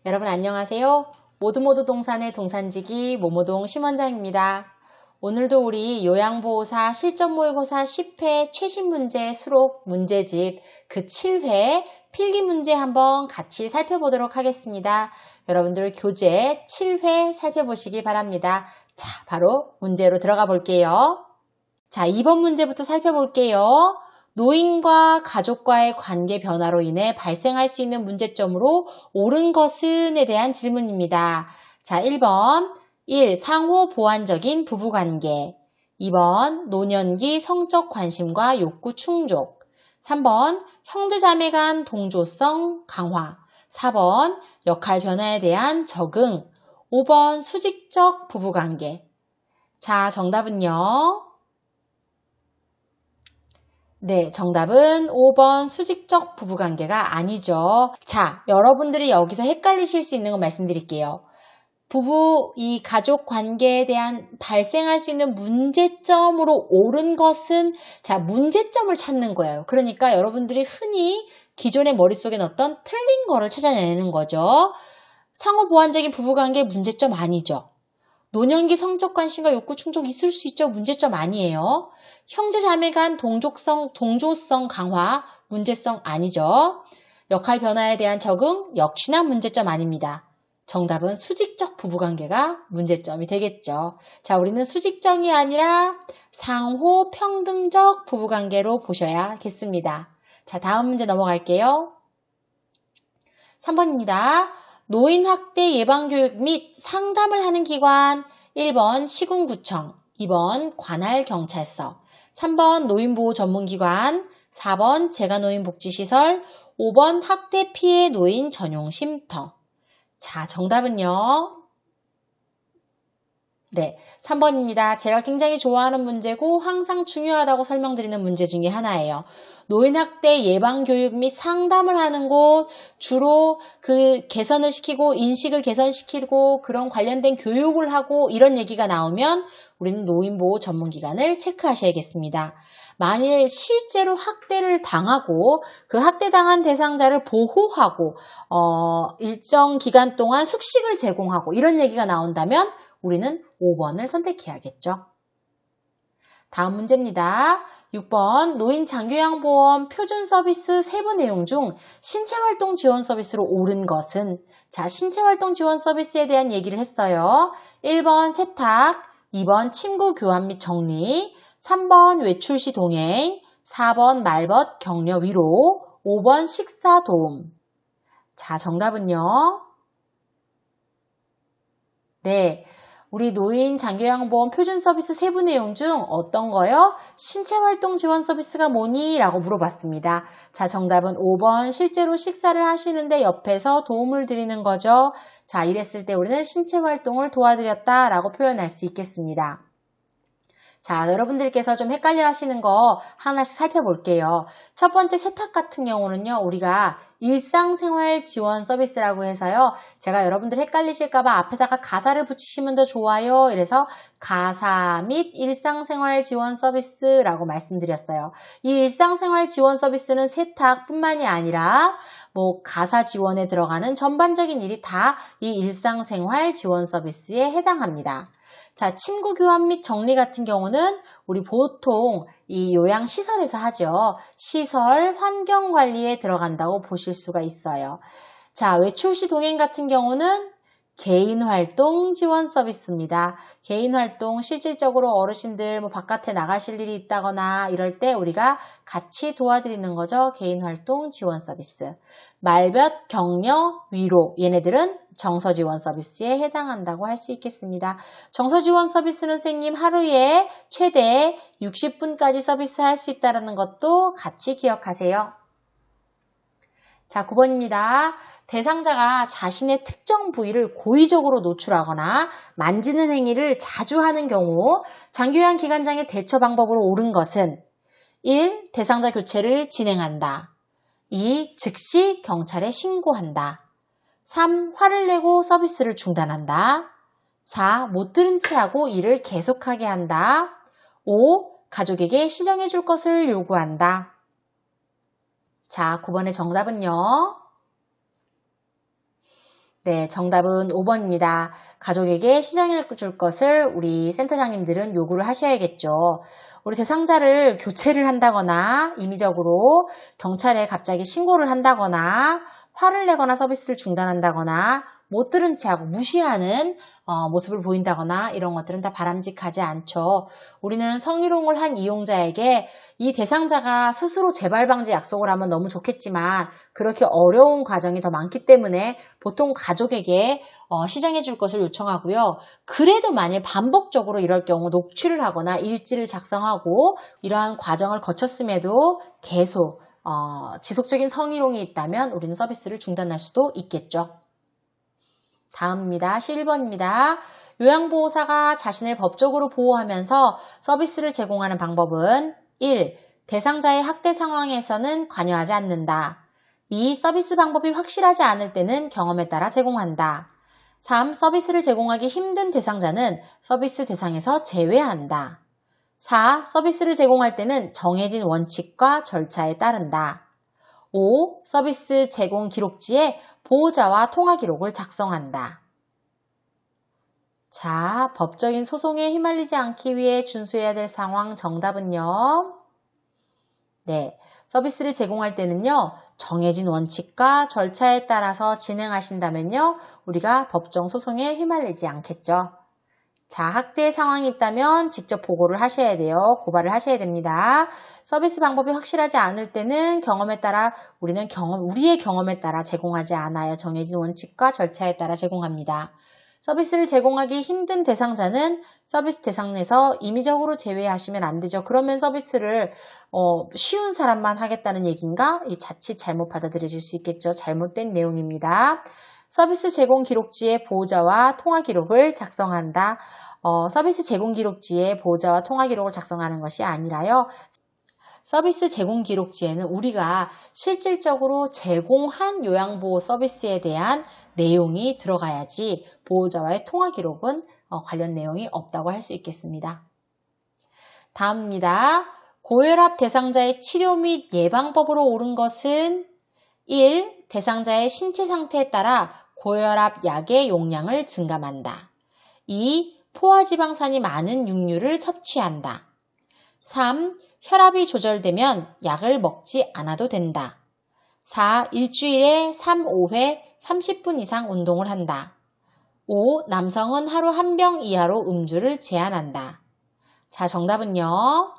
여러분 안녕하세요. 모두 동산의 동산지기 모모동 심원장입니다. 오늘도 우리 요양보호사 실전모의고사 10회 최신 문제 수록 문제집 그 7회 필기문제 한번 같이 살펴보도록 하겠습니다. 여러분들 교재 7회 살펴보시기 바랍니다. 자, 바로 문제로 들어가 볼게요. 자, 2번 문제부터 살펴볼게요. 노인과 가족과의 관계 변화로 인해 발생할 수 있는 문제점으로 옳은 것은에 대한 질문입니다. 자, 1번 1. 상호 보완적인 부부관계 2번 노년기 성적 관심과 욕구 충족 3번 형제자매 간 동조성 강화 4번 역할 변화에 대한 적응 5번 수직적 부부관계. 자, 정답은요. 네, 정답은 5번 수직적 부부관계가 아니죠. 자, 여러분들이 여기서 헷갈리실 수 있는 거 말씀드릴게요. 이 가족 관계에 대한 발생할 수 있는 문제점으로 옳은 것은, 자, 문제점을 찾는 거예요. 그러니까 여러분들이 흔히 기존의 머릿속에 넣었던 틀린 거를 찾아내는 거죠. 상호 보완적인 부부관계 문제점 아니죠. 노년기 성적 관심과 욕구 충족 있을 수 있죠. 문제점 아니에요. 형제 자매 간 동조성 강화 문제점 아니죠. 역할 변화에 대한 적응 역시나 문제점 아닙니다. 정답은 수직적 부부관계가 문제점이 되겠죠. 자, 우리는 수직적이 아니라 상호 평등적 부부관계로 보셔야겠습니다. 자, 다음 문제 넘어갈게요. 3번입니다. 노인학대 예방교육 및 상담을 하는 기관 1번 시군구청, 2번 관할경찰서, 3번 노인보호 전문기관, 4번 재가노인복지시설, 5번 학대 피해 노인 전용 쉼터. 자, 정답은요. 네, 3번입니다. 제가 굉장히 좋아하는 문제고 항상 중요하다고 설명드리는 문제 중에 하나예요. 노인학대 예방교육 및 상담을 하는 곳, 주로 그 개선을 시키고 인식을 개선시키고 그런 관련된 교육을 하고 이런 얘기가 나오면 우리는 노인보호 전문기관을 체크하셔야겠습니다. 만일 실제로 학대를 당하고 그 학대당한 대상자를 보호하고 일정 기간 동안 숙식을 제공하고 이런 얘기가 나온다면 우리는 5번을 선택해야겠죠. 다음 문제입니다. 6번 노인 장교양보험 표준 서비스 세부 내용 중 신체활동 지원 서비스로 옳은 것은? 자, 신체활동 지원 서비스에 대한 얘기를 했어요. 1번 세탁, 2번 침구 교환 및 정리, 3번 외출 시 동행, 4번 말벗 격려 위로, 5번 식사 도움. 자, 정답은요. 네. 우리 노인 장교양보험 표준 서비스 세부 내용 중 어떤 거요? 신체활동 지원 서비스가 뭐니? 라고 물어봤습니다. 자, 정답은 5번 실제로 식사를 하시는데 옆에서 도움을 드리는 거죠. 자, 이랬을 때 우리는 신체활동을 도와드렸다 라고 표현할 수 있겠습니다. 자, 여러분들께서 좀 헷갈려 하시는 거 하나씩 살펴볼게요. 첫 번째 세탁 같은 경우는요, 우리가 일상생활 지원 서비스라고 해서요, 제가 여러분들 헷갈리실까봐 앞에다가 가사를 붙이시면 더 좋아요. 이래서 가사 및 일상생활 지원 서비스라고 말씀드렸어요. 이 일상생활 지원 서비스는 세탁뿐만이 아니라 가사 지원에 들어가는 전반적인 일이 다 이 일상생활 지원 서비스에 해당합니다. 자, 침구 교환 및 정리 같은 경우는 우리 보통 이 요양시설에서 하죠. 시설 환경 관리에 들어간다고 보실 수가 있어요. 자, 외출 시 동행 같은 경우는 개인활동 지원 서비스입니다. 개인활동 실질적으로 어르신들 바깥에 나가실 일이 있다거나 이럴 때 우리가 같이 도와드리는 거죠. 개인활동 지원 서비스. 말벗, 격려, 위로 얘네들은 정서지원 서비스에 해당한다고 할 수 있겠습니다. 정서지원 서비스는 선생님 하루에 최대 60분까지 서비스할 수 있다는 것도 같이 기억하세요. 자, 9번입니다. 대상자가 자신의 특정 부위를 고의적으로 노출하거나 만지는 행위를 자주 하는 경우 장교양 기관장의 대처 방법으로 옳은 것은 1. 대상자 교체를 진행한다. 2. 즉시 경찰에 신고한다. 3. 화를 내고 서비스를 중단한다. 4. 못 들은 채 하고 일을 계속하게 한다. 5. 가족에게 시정해 줄 것을 요구한다. 자, 9번의 정답은요. 네, 정답은 5번입니다. 가족에게 시정해 줄 것을 우리 센터장님들은 요구를 하셔야겠죠. 우리 대상자를 교체를 한다거나 임의적으로 경찰에 갑자기 신고를 한다거나 화를 내거나 서비스를 중단한다거나 못 들은 체하고 무시하는 모습을 보인다거나 이런 것들은 다 바람직하지 않죠. 우리는 성희롱을 한 이용자에게 이 대상자가 스스로 재발방지 약속을 하면 너무 좋겠지만 그렇게 어려운 과정이 더 많기 때문에 보통 가족에게 시정해 줄 것을 요청하고요. 그래도 만일 반복적으로 이럴 경우 녹취를 하거나 일지를 작성하고 이러한 과정을 거쳤음에도 계속 지속적인 성희롱이 있다면 우리는 서비스를 중단할 수도 있겠죠. 다음입니다. 11번입니다. 요양보호사가 자신을 법적으로 보호하면서 서비스를 제공하는 방법은 1. 대상자의 학대 상황에서는 관여하지 않는다. 2. 서비스 방법이 확실하지 않을 때는 경험에 따라 제공한다. 3. 서비스를 제공하기 힘든 대상자는 서비스 대상에서 제외한다. 4. 서비스를 제공할 때는 정해진 원칙과 절차에 따른다. 5. 서비스 제공 기록지에 보호자와 통화 기록을 작성한다. 자, 법적인 소송에 휘말리지 않기 위해 준수해야 될 상황 정답은요. 네, 서비스를 제공할 때는요. 정해진 원칙과 절차에 따라서 진행하신다면요. 우리가 법정 소송에 휘말리지 않겠죠. 자, 학대 상황이 있다면 직접 보고를 하셔야 돼요. 고발을 하셔야 됩니다. 서비스 방법이 확실하지 않을 때는 경험에 따라 우리는 우리의 경험에 따라 제공하지 않아요. 정해진 원칙과 절차에 따라 제공합니다. 서비스를 제공하기 힘든 대상자는 서비스 대상에서 임의적으로 제외하시면 안 되죠. 그러면 서비스를 쉬운 사람만 하겠다는 얘기인가? 이 자칫 잘못 받아들여질 수 있겠죠. 잘못된 내용입니다. 서비스 제공 기록지에 보호자와 통화 기록을 작성한다. 서비스 제공 기록지에 보호자와 통화 기록을 작성하는 것이 아니라요. 서비스 제공 기록지에는 우리가 실질적으로 제공한 요양보호 서비스에 대한 내용이 들어가야지 보호자와의 통화 기록은 관련 내용이 없다고 할 수 있겠습니다. 다음입니다. 고혈압 대상자의 치료 및 예방법으로 옳은 것은 1. 대상자의 신체 상태에 따라 고혈압 약의 용량을 증감한다. 2. 포화지방산이 많은 육류를 섭취한다. 3. 혈압이 조절되면 약을 먹지 않아도 된다. 4. 일주일에 3, 5회 30분 이상 운동을 한다. 5. 남성은 하루 한 병 이하로 음주를 제한한다. 자, 정답은요.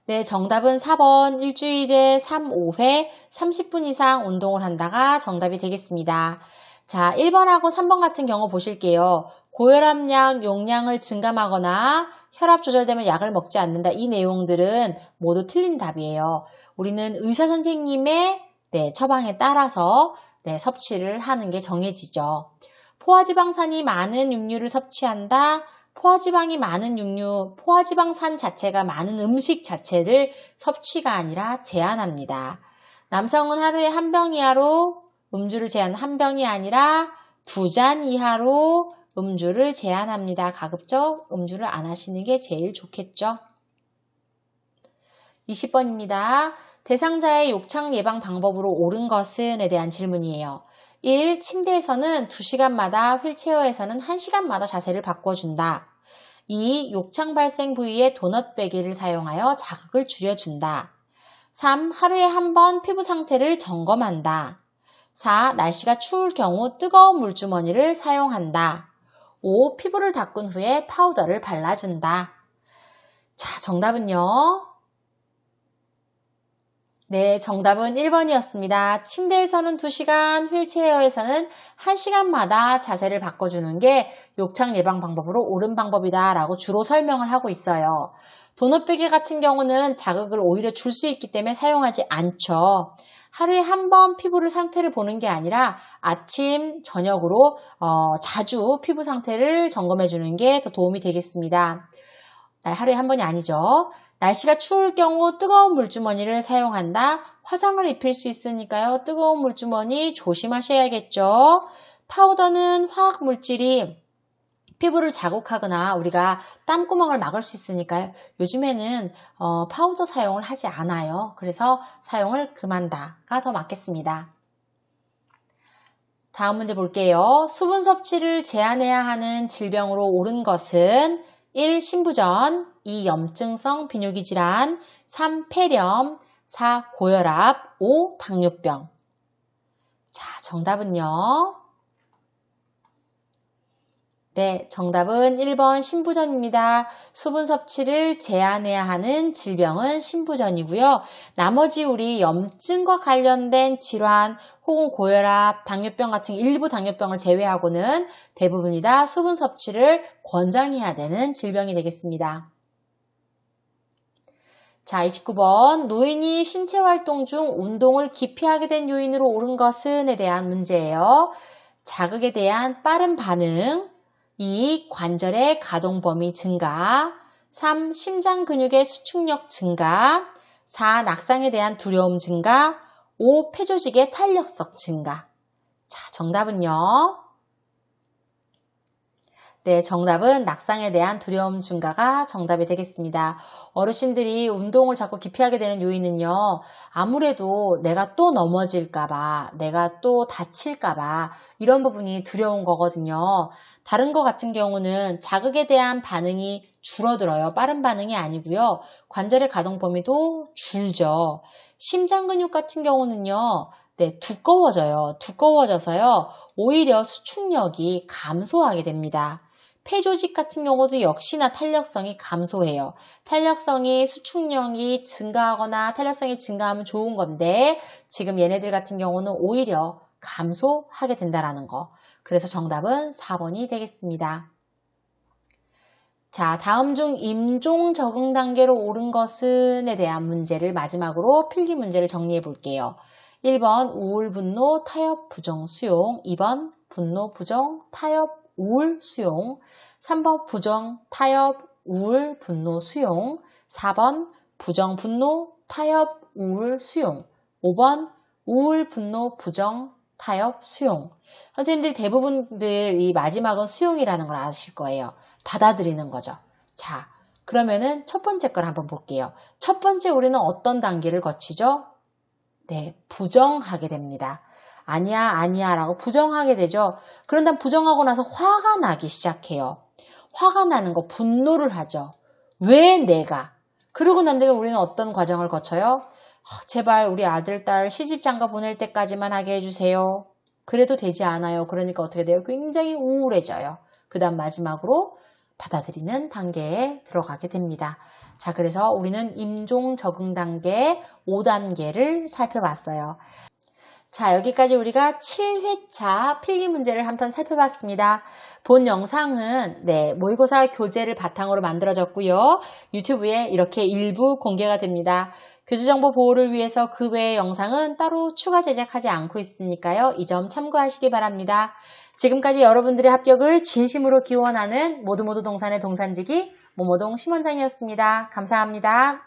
네, 정답은 4번 일주일에 3, 5회 30분 이상 운동을 한다가 정답이 되겠습니다. 자, 1번하고 3번 같은 경우 보실게요. 고혈압약 용량을 증감하거나 혈압 조절되면 약을 먹지 않는다. 이 내용들은 모두 틀린 답이에요. 우리는 의사 선생님의 처방에 따라서 섭취를 하는 게 정해지죠. 포화지방산이 많은 육류를 섭취한다. 포화지방이 많은 육류, 포화지방산 자체가 많은 음식 자체를 섭취가 아니라 제한합니다. 남성은 하루에 한 병 이하로 음주를 한 병이 아니라 2잔 이하로 음주를 제한합니다. 가급적 음주를 안 하시는 게 제일 좋겠죠. 20번입니다. 대상자의 욕창 예방 방법으로 옳은 것은에 대한 질문이에요. 1. 침대에서는 2시간마다, 휠체어에서는 1시간마다 자세를 바꿔준다. 2. 욕창 발생 부위에 도넛 베개를 사용하여 자극을 줄여준다. 3. 하루에 한 번 피부 상태를 점검한다. 4. 날씨가 추울 경우 뜨거운 물주머니를 사용한다. 5. 피부를 닦은 후에 파우더를 발라준다. 자, 정답은요. 네, 정답은 1번이었습니다. 침대에서는 2시간, 휠체어에서는 1시간마다 자세를 바꿔주는 게 욕창 예방 방법으로 옳은 방법이다 라고 주로 설명을 하고 있어요. 도넛 베개 같은 경우는 자극을 오히려 줄 수 있기 때문에 사용하지 않죠. 하루에 한 번 피부를 상태를 보는 게 아니라 아침, 저녁으로 자주 피부 상태를 점검해 주는 게 더 도움이 되겠습니다. 하루에 한 번이 아니죠. 날씨가 추울 경우 뜨거운 물주머니를 사용한다. 화상을 입힐 수 있으니까요. 뜨거운 물주머니 조심하셔야겠죠. 파우더는 화학 물질이 피부를 자극하거나 우리가 땀구멍을 막을 수 있으니까요. 요즘에는 파우더 사용을 하지 않아요. 그래서 사용을 금한다가 더 맞겠습니다. 다음 문제 볼게요. 수분 섭취를 제한해야 하는 질병으로 오른 것은 1. 신부전, 2. 염증성 비뇨기 질환, 3. 폐렴, 4. 고혈압, 5. 당뇨병. 자, 정답은요. 네, 정답은 1번 신부전입니다. 수분 섭취를 제한해야 하는 질병은 신부전이고요. 나머지 우리 염증과 관련된 질환 혹은 고혈압, 당뇨병 같은 일부 당뇨병을 제외하고는 대부분이 다 수분 섭취를 권장해야 되는 질병이 되겠습니다. 자, 29번 노인이 신체 활동 중 운동을 기피하게 된 요인으로 옳은 것은에 대한 문제예요. 자극에 대한 빠른 반응, 2. 관절의 가동 범위 증가, 3. 심장 근육의 수축력 증가, 4. 낙상에 대한 두려움 증가, 5. 폐조직의 탄력성 증가. 자, 정답은요. 네, 정답은 낙상에 대한 두려움 증가가 정답이 되겠습니다. 어르신들이 운동을 자꾸 기피하게 되는 요인은요. 아무래도 내가 또 넘어질까봐, 내가 또 다칠까봐 이런 부분이 두려운 거거든요. 다른 거 같은 경우는 자극에 대한 반응이 줄어들어요. 빠른 반응이 아니고요. 관절의 가동 범위도 줄죠. 심장 근육 같은 경우는요. 네, 두꺼워져요. 두꺼워져서요. 오히려 수축력이 감소하게 됩니다. 폐조직 같은 경우도 역시나 탄력성이 감소해요. 탄력성이 수축력이 증가하거나 탄력성이 증가하면 좋은 건데 지금 얘네들 같은 경우는 오히려 감소하게 된다는 거. 그래서 정답은 4번이 되겠습니다. 자, 다음 중 임종 적응 단계로 오른 것은에 대한 문제를 마지막으로 필기 문제를 정리해 볼게요. 1번 우울, 분노, 타협, 부정, 수용. 2번 분노, 부정, 타협, 우울, 수용. 3번 부정, 타협, 우울, 분노, 수용. 4번 부정, 분노, 타협, 우울, 수용. 5번 우울, 분노, 부정, 타협, 수용. 선생님들 대부분들 이 마지막은 수용이라는 걸 아실 거예요. 받아들이는 거죠. 자, 그러면은 첫 번째 걸 한번 볼게요. 첫 번째 우리는 어떤 단계를 거치죠? 네, 부정하게 됩니다. 아니야, 아니야 라고 부정하게 되죠. 그런 다음 부정하고 나서 화가 나기 시작해요. 화가 나는 거, 분노를 하죠. 왜 내가? 그러고 난 다음에 우리는 어떤 과정을 거쳐요? 제발 우리 아들, 딸 시집장가 보낼 때까지만 하게 해주세요. 그래도 되지 않아요. 그러니까 어떻게 돼요? 굉장히 우울해져요. 그 다음 마지막으로 받아들이는 단계에 들어가게 됩니다. 자, 그래서 우리는 임종 적응 단계 5단계를 살펴봤어요. 자, 여기까지 우리가 7회차 필기 문제를 한편 살펴봤습니다. 본 영상은 모의고사 교재를 바탕으로 만들어졌고요. 유튜브에 이렇게 일부 공개가 됩니다. 교재정보 보호를 위해서 그 외의 영상은 따로 추가 제작하지 않고 있으니까요. 이 점 참고하시기 바랍니다. 지금까지 여러분들의 합격을 진심으로 기원하는 모두 동산의 동산지기 모모동 심원장이었습니다. 감사합니다.